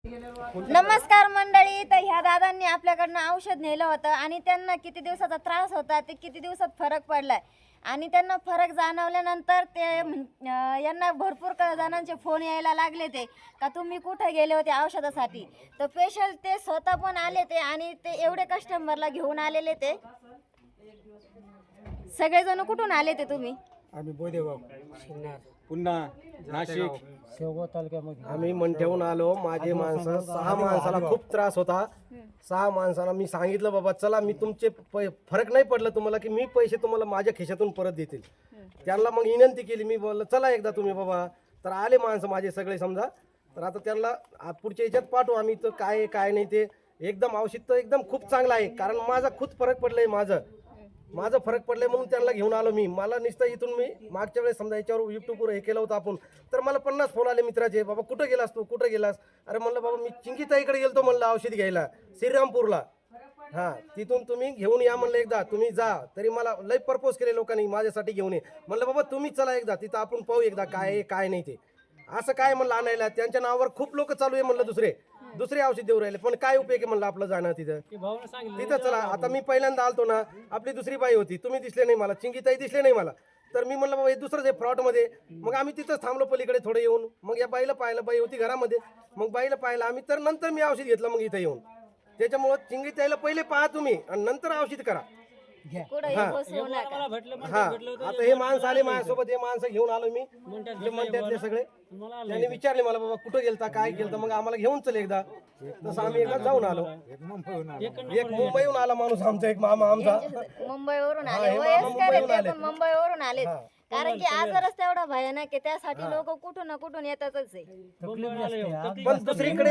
नमस्कार मंडळी. तर ह्या दादांनी आपल्याकडनं औषध नेलं होतं आणि त्यांना किती दिवसाचा त्रास होता ते किती दिवसात फरक पडलाय आणि त्यांना फरक जाणवल्यानंतर ते यांना भरपूर जणांचे फोन यायला लागले ते का तुम्ही कुठे गेले होते औषधासाठी. तर स्पेशल ते स्वतः पण आले ते आणि ते एवढे कस्टमरला घेऊन आलेले ते सगळेजण. कुठून आले ते तुम्ही? आम्ही बोदेगाव पुन्हा नाशिक शेवगाव तालुक्यामध्ये आम्ही मंठ्याहून आलो. माझे माणसं 6 माणसाला खूप त्रास होता. 6 माणसाला मी सांगितलं बाबा चला मी तुमचे फरक नाही पडलं तुम्हाला की मी पैसे तुम्हाला माझ्या खिशातून परत देतील. त्यांना मग विनंती केली. मी बोललं चला एकदा तुम्ही बाबा. तर आले माणसं माझे सगळे समजा. तर आता त्यांना पुढच्या याच्यात पाठवू आम्ही. तर काय आहे काय नाही ते एकदम औषध तर एकदम खूप चांगलं आहे. कारण माझा खूप फरक पडलाय. माझं फरक पडलाय म्हणून त्यांना घेऊन आलो मी. मला नुसतं इथून मी मागच्या वेळेस समजा याच्यावर यूट्यूबवर हे केलं होतं आपण. तर मला 50 फोन आले मित्राचे. बाबा कुठं गेलास तू कुठं गेलास. अरे म्हणलं बाबा मी चिंकीताईकडे गेलतो म्हणलं औषध घ्यायला श्रीरामपूरला. हां तिथून तुम्ही घेऊन या म्हणलं एकदा. तुम्ही जा. तरी मला लई प्रपोज केले लोकांनी माझ्यासाठी घेऊन ये. म्हणलं बाबा तुम्ही चला एकदा तिथं आपण पाहू एकदा काय आहे काय नाही ते. असं काय म्हणलं आणायला. त्यांच्या नावावर खूप लोक चालू आहे म्हणलं दुसरे औषध देऊ राहिले. पण काय उपयोग आहे म्हणलं आपलं जाणं तिथं चला. आता मी पहिल्यांदा आलतो ना. आपली दुसरी बाई होती. तुम्ही दिसले नाही मला. चिंगीताई दिसले नाही मला. तर मी म्हणलं बाबा हे दुसरंच आहे फ्रॉडमध्ये. मग आम्ही तिथंच थांबलो पलीकडे थोडं येऊन. मग या बाईला पाहिलं. बाई होती घरामध्ये. मग बाईला पाहिलं आम्ही. तर नंतर मी औषध घेतलं मग इथं येऊन. त्याच्यामुळं चिंगीताईला पहिले पहा तुम्ही आणि नंतर औषध करा. हा आता हे माणसं आले माझ्यासोबत. हे माणसं घेऊन आलो मी म्हणत्यातले सगळे. त्यांनी विचारले मला बाबा कुठं गेलता काय गेलता. मग आम्हाला घेऊन चल एकदा. तसं आम्ही एकदा जाऊन आलो. एक मुंबईहून आला माणूस आमचा. एक मामा आमचा मुंबईवरून आले. वयस्कर आहेत ते पण मुंबईवरून आले. कारण की आजारच तेवढा भयानक आहे. त्यासाठी लोक कुठून ना कुठून येतातच आहे. पण दुसरीकडे